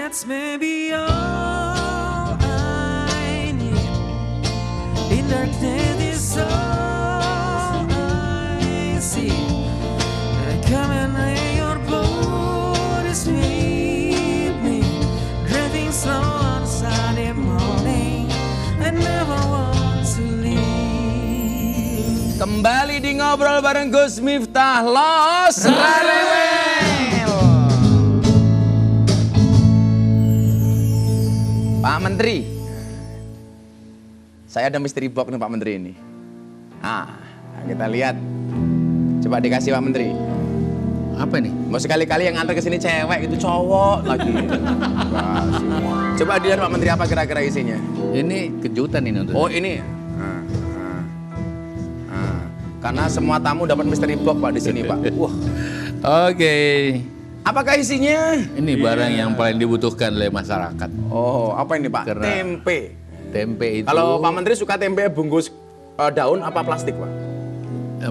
That's maybe all I need. In darkness is all I see. Come and lay your bodies with me. Driving slow on Sunday morning. I never want to leave. Kembali di ngobrol bareng Gus Miftah Los Rarewel. Pak Menteri, saya ada misteri box nih Pak Menteri ini. Nah, kita lihat. Coba dikasih Pak Menteri. Apa nih? Mau sekali-kali yang antar ke sini cewek itu cowok lagi. Coba dilihat Pak Menteri apa kira-kira isinya. Ini kejutan ini untuk. Oh ini. Karena semua tamu dapat misteri box Pak di sini Pak. Wah. Oke. Apakah isinya? Ini barang yang paling dibutuhkan oleh masyarakat. Oh, apa ini Pak? Karena Tempe. Tempe itu. Kalau Pak Menteri suka tempe bungkus daun apa plastik Pak?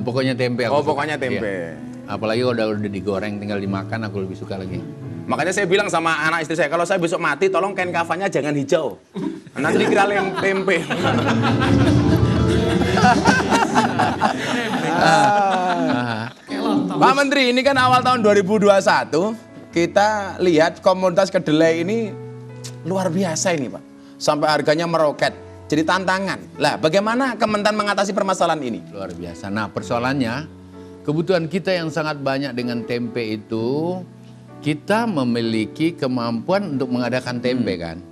Pokoknya tempe. Oh, Aku suka. pokoknya tempe. Iya. Apalagi udah digoreng tinggal dimakan, aku lebih suka lagi. Makanya saya bilang sama anak istri saya, kalau saya besok mati tolong kain kafannya jangan hijau. Nanti dikira tempe. Pak Menteri, ini kan awal tahun 2021, kita lihat komoditas kedelai ini luar biasa ini Pak. Sampai harganya meroket, jadi tantangan. Lah bagaimana Kementan mengatasi permasalahan ini? Luar biasa. Nah persoalannya, kebutuhan kita yang sangat banyak dengan tempe itu, kita memiliki kemampuan untuk mengadakan tempe kan.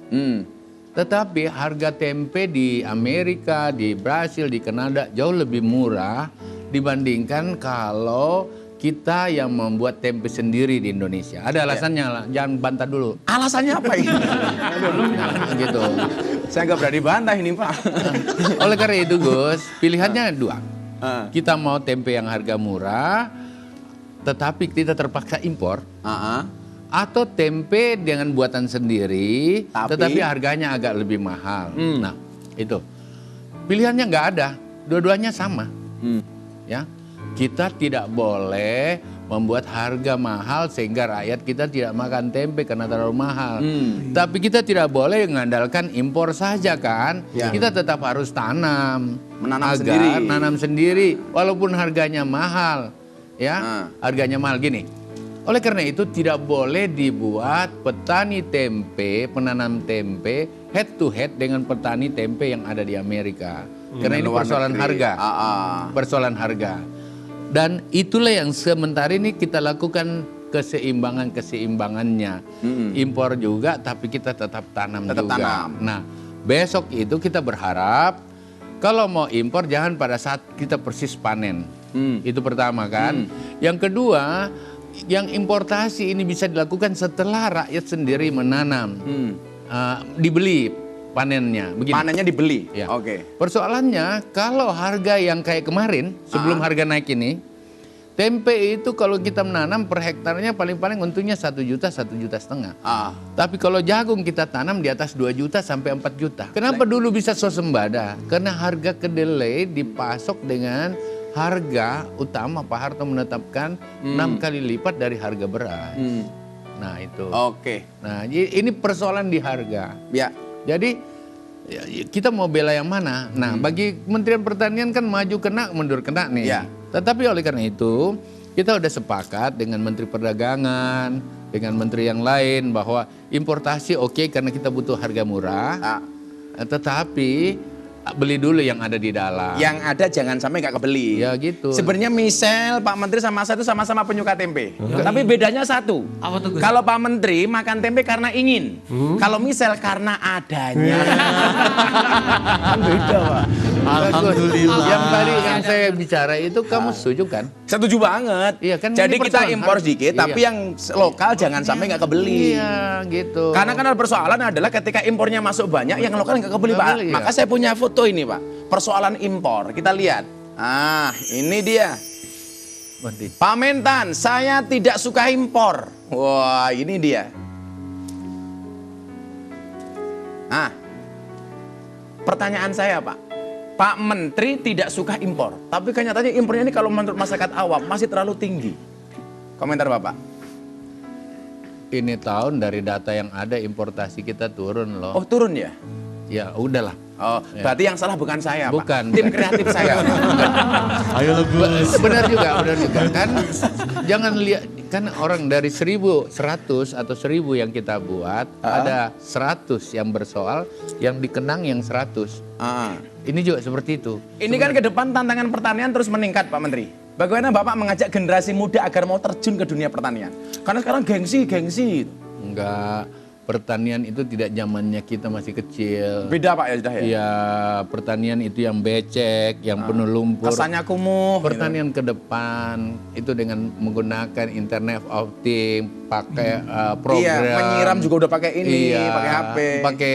Tetapi harga tempe di Amerika, di Brasil, di Kanada jauh lebih murah dibandingkan kalau kita yang membuat tempe sendiri di Indonesia. Ada alasannya lah, jangan bantah dulu. Alasannya apa ini? Gitu. Saya nggak berani bantah ini Pak. Oleh karena itu Gus, pilihannya dua. Kita mau tempe yang harga murah, tetapi kita terpaksa impor. Atau tempe dengan buatan sendiri, tetapi harganya agak lebih mahal. Nah, itu pilihannya nggak ada, dua-duanya sama. Ya, kita tidak boleh membuat harga mahal sehingga rakyat kita tidak makan tempe karena terlalu mahal. Tapi kita tidak boleh mengandalkan impor saja kan. Ya. Kita tetap harus tanam, Menanam sendiri, walaupun harganya mahal. Ya, harganya mahal gini. Oleh karena itu tidak boleh dibuat petani tempe, penanam tempe head to head dengan petani tempe yang ada di Amerika. Karena ini persoalan harga. Persoalan harga. Dan itulah yang sementara ini kita lakukan keseimbangannya. Impor juga tapi kita tetap tanam juga. Nah, besok itu kita berharap kalau mau impor jangan pada saat kita persis panen. Itu pertama kan. Yang kedua, yang importasi ini bisa dilakukan setelah rakyat sendiri menanam, dibeli panennya. Begini. Panennya dibeli. Ya. Oke. Persoalannya kalau harga yang kayak kemarin sebelum harga naik ini, tempe itu kalau kita menanam per hektarnya paling-paling untungnya 1 juta, 1,5 juta. Tapi kalau jagung kita tanam di atas 2 juta sampai 4 juta. Kenapa dulu bisa swasembada? Karena harga kedelai dipasok dengan harga utama Pak Harto menetapkan 6 kali lipat dari harga beras. Nah itu. Oke. Nah ini persoalan di harga. Ya. Jadi ya, kita mau bela yang mana? Nah bagi Kementerian Pertanian kan maju kena, mundur kena nih. Ya. Tetapi oleh karena itu kita udah sepakat dengan Menteri Perdagangan, dengan menteri yang lain bahwa importasi oke karena kita butuh harga murah. Tetapi beli dulu yang ada di dalam. Yang ada jangan sampai nggak kebeli. Ya gitu. Sebenarnya Michelle, Pak Menteri sama saya itu sama-sama penyuka tempe. Tapi bedanya satu. Apa tuh, Gus? Kalau Pak Menteri makan tempe karena ingin. Kalau Michelle karena adanya. Kan beda Pak. Alhamdulillah. Yang tadi yang saya bicara itu kamu setuju kan? Setuju banget. Iya kan. Jadi ini kita persoalan impor harga. sedikit, tapi yang lokal jangan sampai nggak kebeli. Iya gitu. Karena kan persoalan adalah ketika impornya masuk banyak, yang lokal nggak kebeli Nggak Pak. beli, Maka ya. saya punya foto ini Pak. Persoalan impor. Kita lihat. Ini dia. Pak Mentan, saya tidak suka impor. Wah, ini dia. Pertanyaan saya Pak. Pak Menteri tidak suka impor. Tapi kenyataannya impornya ini kalau menurut masyarakat awam masih terlalu tinggi. Komentar Bapak. Ini tahun dari data yang ada importasi kita turun loh. Oh turun ya? Ya udahlah. Oh, berarti yang salah bukan saya, Bukan, Pak. Tim kreatif saya. Ayo lu Gus. Benar juga kan. Jangan lihat kan orang dari 1.100 atau 1.000 yang kita buat ada 100 yang bersoal, yang dikenang yang 100. Ini juga seperti itu. Ini kan ke depan tantangan pertanian terus meningkat, Pak Menteri. Bagaimana Bapak mengajak generasi muda agar mau terjun ke dunia pertanian? Karena sekarang gengsi. Enggak, pertanian itu tidak zamannya kita masih kecil. Beda Pak ya sudah ya? Ya, pertanian itu yang becek, yang penuh lumpur. Kesannya kumuh. Pertanian ke depan itu dengan menggunakan internet of things, pakai program. Iya, menyiram juga udah pakai ini, pakai HP. Pakai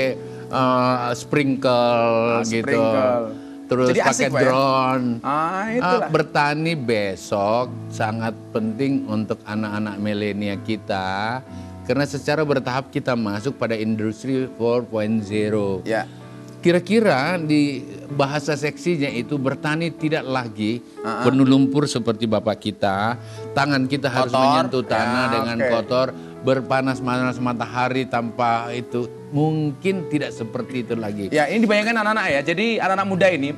sprinkle gitu. Sprinkle. Terus Jadi pakai asik, Pak, ya? drone. Itulah. Bertani besok sangat penting untuk anak-anak milenial kita. Karena secara bertahap kita masuk pada industri 4.0. Ya. Kira-kira di bahasa seksinya itu bertani tidak lagi penuh lumpur seperti bapak kita. Tangan kita harus Kotor. menyentuh tanah Ya, dengan oke. kotor. Berpanas-panas matahari tanpa itu. Mungkin tidak seperti itu lagi. Ya, ini dibayangkan anak-anak ya. Jadi anak-anak muda ini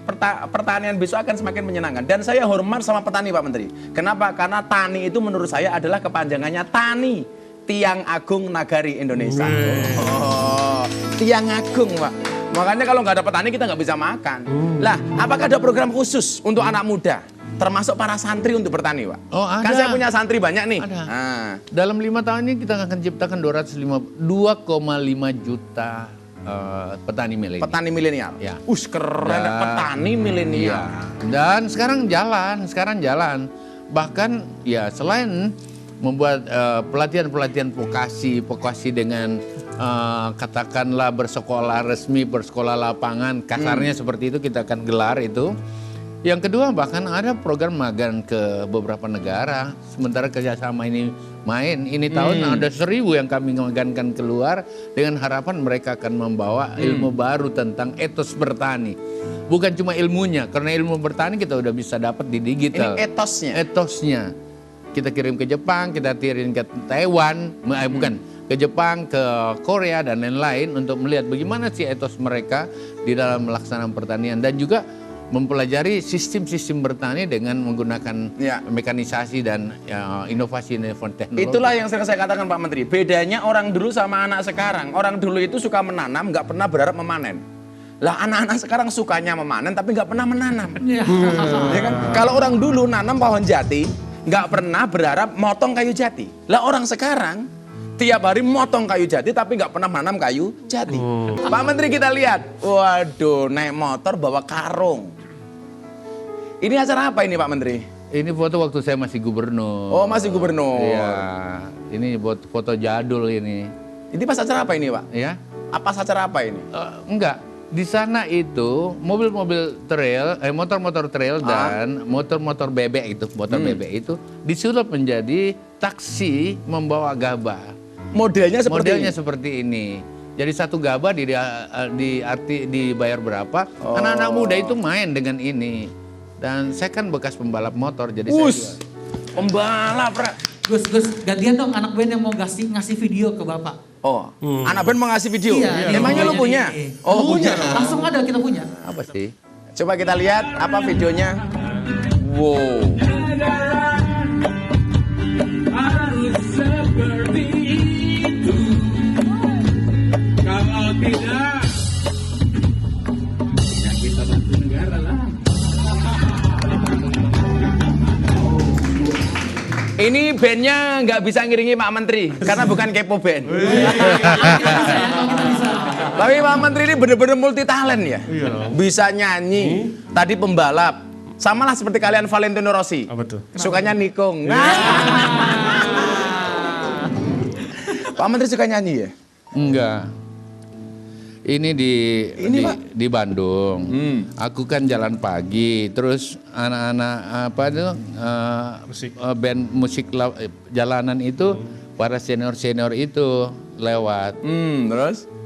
pertanian besok akan semakin menyenangkan. Dan saya hormat sama petani Pak Menteri. Kenapa? Karena tani itu menurut saya adalah kepanjangannya tani. Tiang Agung Nagari Indonesia. Oh, Tiang Agung Pak. Makanya kalau nggak ada petani kita nggak bisa makan. Lah, apakah ada program khusus untuk anak muda? Termasuk para santri untuk bertani, Pak? Oh, ada. Kan saya punya santri banyak nih. Ada. Nah, Dalam 5 tahun ini kita akan ciptakan 2,5 juta petani milenial. petani milenial. Ya. Keren, Dan- petani milenial. Iya. Dan sekarang jalan. Bahkan ya selain membuat pelatihan-pelatihan vokasi dengan katakanlah bersekolah resmi, bersekolah lapangan, kasarnya seperti itu kita akan gelar itu. Yang kedua bahkan ada program magang ke beberapa negara. Sementara kerjasama ini main, ini tahun ada 1.000 yang kami magangkan keluar dengan harapan mereka akan membawa ilmu baru tentang etos bertani. Bukan cuma ilmunya, karena ilmu bertani kita udah bisa dapat di digital. Ini etosnya. Etosnya. Kita kirim ke Jepang, kita kirim ke Taiwan, bukan, ke Jepang, ke Korea dan lain-lain untuk melihat bagaimana sih etos mereka di dalam melaksanakan pertanian dan juga mempelajari sistem-sistem bertani dengan menggunakan mekanisasi dan inovasi teknologi. Itulah yang sering saya katakan Pak Menteri. Bedanya orang dulu sama anak sekarang. Orang dulu itu suka menanam, nggak pernah berharap memanen. Lah anak-anak sekarang sukanya memanen tapi nggak pernah menanam. Ya kan? Kalau orang dulu nanam pohon jati, nggak pernah berharap motong kayu jati. Lah orang sekarang tiap hari motong kayu jati tapi nggak pernah menanam kayu jati. Pak Menteri kita lihat, waduh naik motor bawa karung. Ini acara apa ini Pak Menteri? Ini foto waktu saya masih gubernur. Oh masih gubernur. Iya, ini foto jadul ini. Ini pas acara apa ini Pak? Ya, Apa acara apa ini? enggak. Di sana itu mobil-mobil trail, motor-motor trail dan motor-motor bebek itu, bebek itu disulap menjadi taksi membawa gabah. Modelnya seperti ini? seperti ini. Jadi satu gabah dibayar berapa? Anak-anak muda itu main dengan ini. Dan saya kan bekas pembalap motor, jadi saya juga. Pembalap, Pak. Gus, gantian dong anak band yang mau ngasih video ke Bapak. Oh, anak band mau ngasih video? Iya, Emangnya lu punya? Oh, punya. Langsung ada, kita punya. Apa sih? Coba kita lihat apa videonya. Wow. Harus seperti itu. Kalau tidak, ya kita bantu negara lah. Ini bandnya nggak bisa ngiringi Pak Menteri karena bukan kepo band. Tapi Pak Menteri ini bener-bener multi talent ya. Bisa nyanyi, tadi pembalap. Sama lah seperti kalian Valentino Rossi. Apa tuh? Sukanya nikung. Pak Menteri suka nyanyi ya? Enggak. Ini di Bandung. Aku kan jalan pagi, terus anak-anak apa itu band musik jalanan itu para senior itu lewat.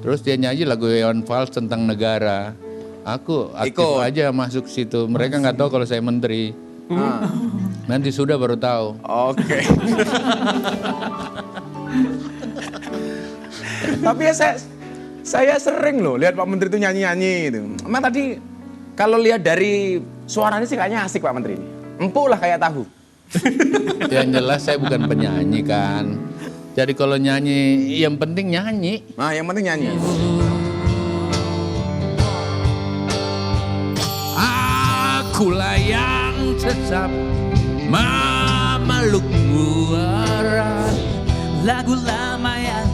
Terus dia nyanyi lagu Iwan Fals tentang negara. Aku aktif aja masuk situ. Mereka nggak tahu kalau saya menteri. Nanti sudah baru tahu. Oke. Tapi ya saya sering loh lihat Pak Menteri itu nyanyi-nyanyi gitu. Emang tadi kalau lihat dari suaranya sih kayaknya asik Pak Menteri ini. Empuk lah kayak tahu. Yang jelas saya bukan penyanyi kan. Jadi kalau nyanyi, yang penting nyanyi. Nah, yang penting nyanyi. Akulah yang tetap memeluk muara. Lagu lama yang